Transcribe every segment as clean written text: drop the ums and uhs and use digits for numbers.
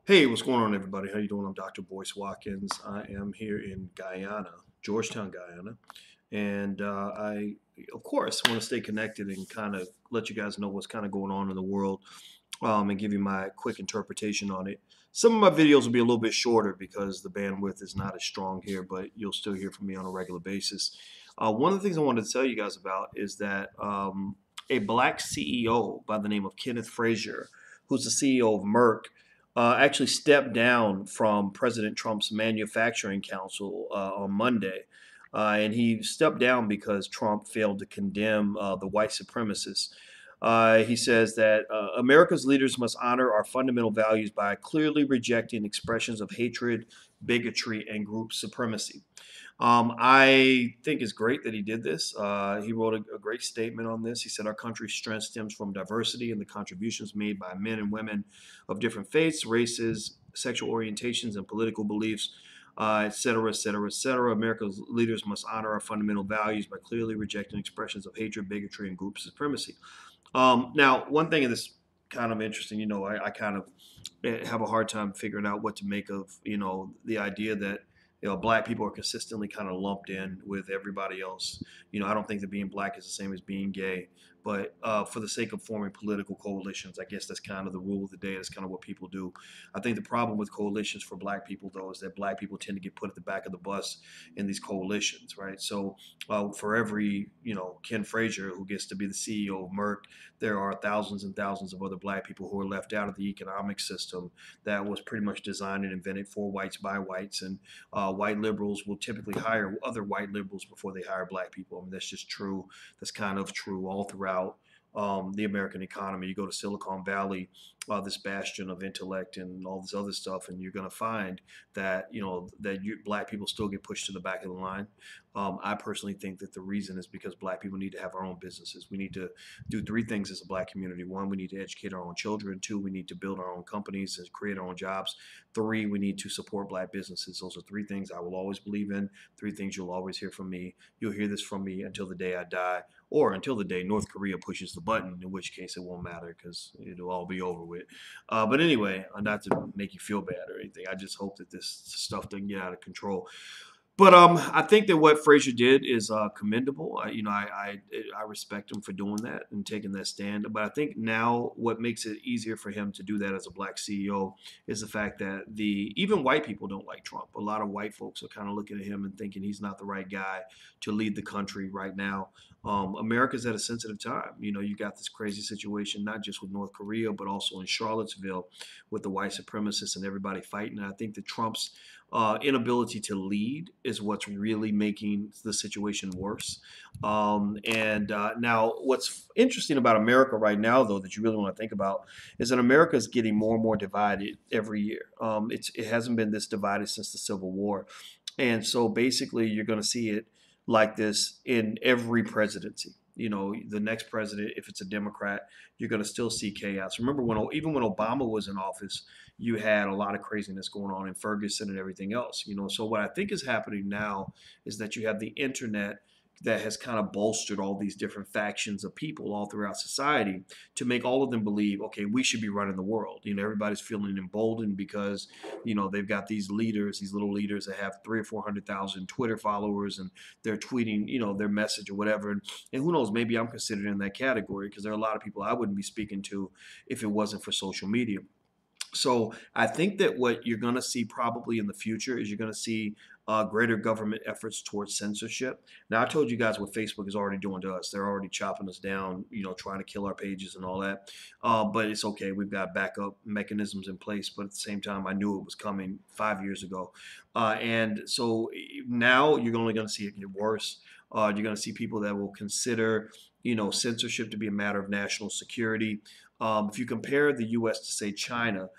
Hey, what's going on, everybody? How you doing? I'm Dr. Boyce Watkins. I am here in Guyana, Georgetown, Guyana, and I, of course, want to stay connected and kind of let you guys know what's kind of going on in the world, and give you my quick interpretation on it. Some of my videos will be a little bit shorter because the bandwidth is not as strong here, but you'll still hear from me on a regular basis. One of the things I wanted to tell you guys about is that a black CEO by the name of Kenneth Frazier, who's the CEO of Merck, actually stepped down from President Trump's manufacturing council on Monday. And he stepped down because Trump failed to condemn the white supremacists. He says that America's leaders must honor our fundamental values by clearly rejecting expressions of hatred, bigotry, and group supremacy. I think it's great that he did this. He wrote a great statement on this. He said, "Our country's strength stems from diversity and the contributions made by men and women of different faiths, races, sexual orientations, and political beliefs, et cetera, et cetera, et cetera. America's leaders must honor our fundamental values by clearly rejecting expressions of hatred, bigotry, and group supremacy." Now, one thing that's kind of interesting, I kind of have a hard time figuring out what to make of, the idea that black people are consistently kind of lumped in with everybody else. I don't think that being black is the same as being gay, but for the sake of forming political coalitions, I guess that's kind of the rule of the day. That's kind of what people do. I think the problem with coalitions for black people, though, is that black people tend to get put at the back of the bus in these coalitions, right? So for every, Ken Frazier who gets to be the CEO of Merck, there are thousands and thousands of other black people who are left out of the economic system that was pretty much designed and invented for whites by whites. And white liberals will typically hire other white liberals before they hire black people. I mean, that's just true. That's kind of true all throughout the American economy. You go to Silicon Valley, this bastion of intellect and all this other stuff, and you're going to find that black people still get pushed to the back of the line. I personally think that the reason is because black people need to have our own businesses. We need to do three things as a black community. One, we need to educate our own children. Two, we need to build our own companies and create our own jobs. Three, we need to support black businesses. Those are three things I will always believe in. Three things you'll always hear from me. You'll hear this from me until the day I die, or until the day North Korea pushes the button, in which case it won't matter because it'll all be over with. But anyway, not to make you feel bad or anything, I just hope that this stuff doesn't get out of control. But I think that what Frazier did is commendable. I respect him for doing that and taking that stand. But I think now what makes it easier for him to do that as a black CEO is the fact that even white people don't like Trump. A lot of white folks are kind of looking at him and thinking he's not the right guy to lead the country right now. America's at a sensitive time. You got this crazy situation, not just with North Korea, but also in Charlottesville with the white supremacists and everybody fighting. And I think that Trump's inability to lead is what's really making the situation worse. And now, what's interesting about America right now, though, that you really want to think about, is that America is getting more and more divided every year. It hasn't been this divided since the Civil War. And so basically, you're going to see it like this in every presidency. The next president, if it's a Democrat, you're going to still see chaos. Remember even when Obama was in office, you had a lot of craziness going on in Ferguson and everything else. So what I think is happening now is that you have the internet that has kind of bolstered all these different factions of people all throughout society to make all of them believe, okay, we should be running the world. Everybody's feeling emboldened because, they've got these leaders, these little leaders that have 300 or 400,000 Twitter followers, and they're tweeting, their message or whatever. And who knows, maybe I'm considered in that category because there are a lot of people I wouldn't be speaking to if it wasn't for social media. So I think that what you're going to see probably in the future is you're going to see greater government efforts towards censorship. Now, I told you guys what Facebook is already doing to us. They're already chopping us down, trying to kill our pages and all that. But it's okay. We've got backup mechanisms in place. But at the same time, I knew it was coming 5 years ago. And so now you're only going to see it get worse. You're going to see people that will consider, censorship to be a matter of national security. If you compare the U.S. to, say, China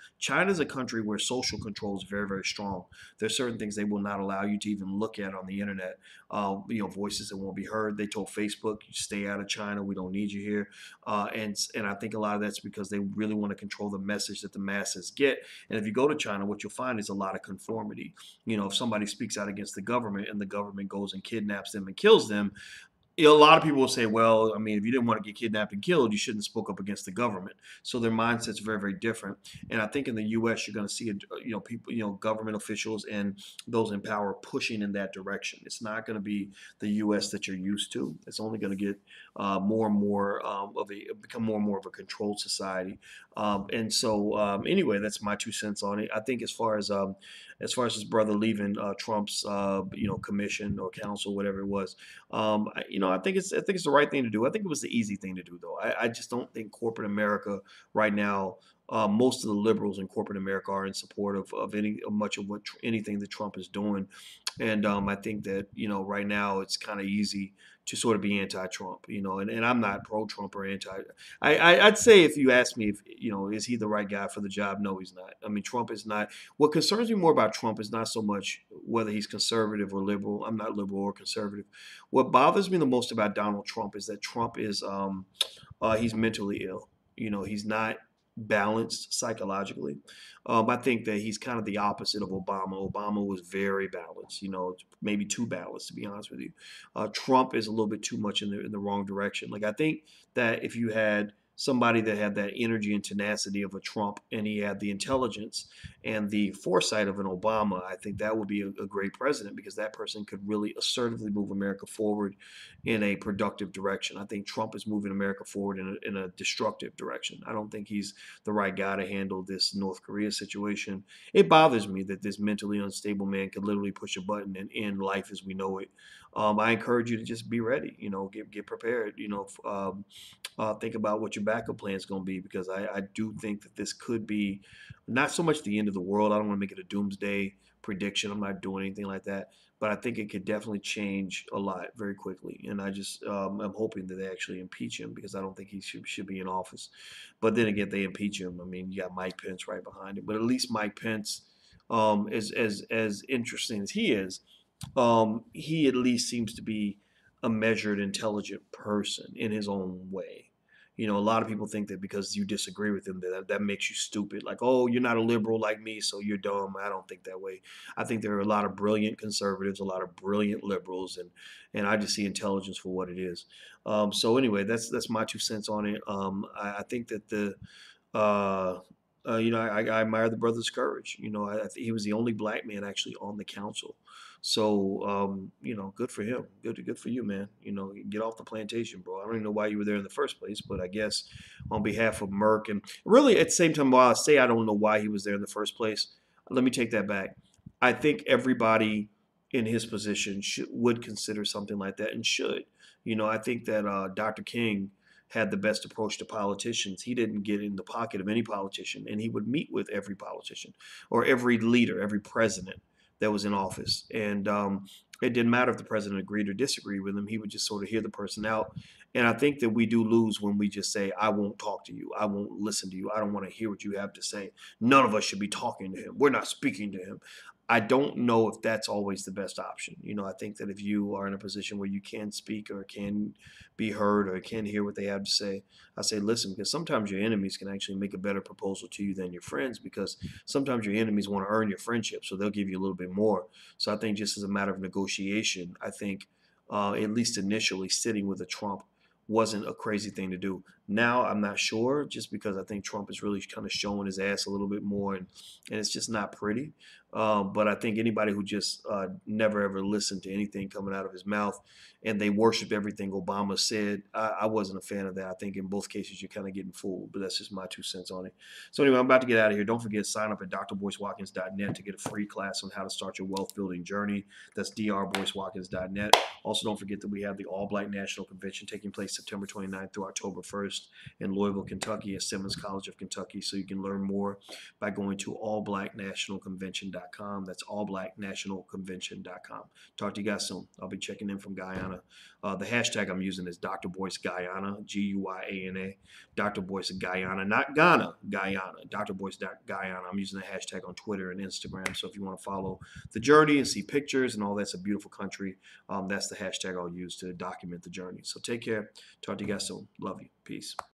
is a country where social control is very, very strong. There's certain things they will not allow you to even look at on the internet. Voices that won't be heard. They told Facebook, "You stay out of China. We don't need you here." And I think a lot of that's because they really want to control the message that the masses get. And if you go to China, what you'll find is a lot of conformity. If somebody speaks out against the government and the government goes and kidnaps them and kills them, A lot of people will say, well, I mean, if you didn't want to get kidnapped and killed, you shouldn't have spoke up against the government. So their mindset's very, very different. And I think in the U.S., you're going to see, people, government officials and those in power pushing in that direction. It's not going to be the U.S. that you're used to. It's only going to get more and more become more and more of a controlled society. Anyway, that's my 2 cents on it. I think as far as his brother leaving Trump's commission or council, whatever it was, I think it's the right thing to do. I think it was the easy thing to do, though. I just don't think corporate America right now. Most of the liberals in corporate America are in support of much of anything that Trump is doing, and I think that right now it's kind of easy to sort of be anti-Trump, and I'm not pro-Trump or anti. I'd say if you ask me if is he the right guy for the job? No, he's not. I mean, Trump is not. What concerns me more about Trump is not so much whether he's conservative or liberal. I'm not liberal or conservative. What bothers me the most about Donald Trump is that Trump is he's mentally ill. He's not balanced psychologically. I think that he's kind of the opposite of Obama. Obama was very balanced, maybe too balanced, to be honest with you. Trump is a little bit too much in the wrong direction. Like, I think that if you had somebody that had that energy and tenacity of a Trump and he had the intelligence and the foresight of an Obama, I think that would be a great president because that person could really assertively move America forward in a productive direction. I think Trump is moving America forward in a destructive direction. I don't think he's the right guy to handle this North Korea situation. It bothers me that this mentally unstable man could literally push a button and end life as we know it. I encourage you to just be ready. Get prepared. Think about what your backup plan is going to be because I do think that this could be not so much the end of the world. I don't want to make it a doomsday prediction. I'm not doing anything like that, but I think it could definitely change a lot very quickly. And I just I'm hoping that they actually impeach him because I don't think he should be in office. But then again, they impeach him. I mean, you got Mike Pence right behind him. But at least Mike Pence, as interesting as he at least seems to be a measured, intelligent person in his own way. A lot of people think that because you disagree with him, that makes you stupid. Like, oh, you're not a liberal like me, so you're dumb. I don't think that way. I think there are a lot of brilliant conservatives, a lot of brilliant liberals, and I just see intelligence for what it is. So anyway, that's my 2 cents on it. I think that uh, I admire the brother's courage. He was the only black man actually on the council. So, good for him. Good for you, man. Get off the plantation, bro. I don't even know why you were there in the first place, but I guess on behalf of Merck and really at the same time, while I say I don't know why he was there in the first place, let me take that back. I think everybody in his position would consider something like that and should. I think that Dr. King had the best approach to politicians. He didn't get in the pocket of any politician, and he would meet with every politician or every leader, every president that was in office. And it didn't matter if the president agreed or disagreed with him. He would just sort of hear the person out. And I think that we do lose when we just say, I won't talk to you. I won't listen to you. I don't want to hear what you have to say. None of us should be talking to him. We're not speaking to him. I don't know if that's always the best option. I think that if you are in a position where you can speak or can be heard or can hear what they have to say, I say listen, because sometimes your enemies can actually make a better proposal to you than your friends because sometimes your enemies want to earn your friendship, so they'll give you a little bit more. So I think just as a matter of negotiation, I think at least initially sitting with a Trump wasn't a crazy thing to do. Now I'm not sure, just because I think Trump is really kind of showing his ass a little bit more, and it's just not pretty. But I think anybody who just never ever listened to anything coming out of his mouth and they worship everything Obama said, I wasn't a fan of that. I think in both cases you're kind of getting fooled, but that's just my 2 cents on it. So anyway, I'm about to get out of here. Don't forget to sign up at drboycewatkins.net to get a free class on how to start your wealth building journey. That's drboycewatkins.net. Also, don't forget that we have the All Black National Convention taking place September 29th through October 1st in Louisville, Kentucky at Simmons College of Kentucky. So you can learn more by going to allblacknationalconvention.com. That's allblacknationalconvention.com. Talk to you guys soon. I'll be checking in from Guyana. The hashtag I'm using is Dr. Boyce Guyana, Guyana. Dr. Boyce Guyana, not Ghana, Guyana. Dr. Boyce Guyana. I'm using the hashtag on Twitter and Instagram. So if you want to follow the journey and see pictures and all that's a beautiful country, that's the hashtag I'll use to document the journey. So take care. Talk to you guys soon. Love you. Peace.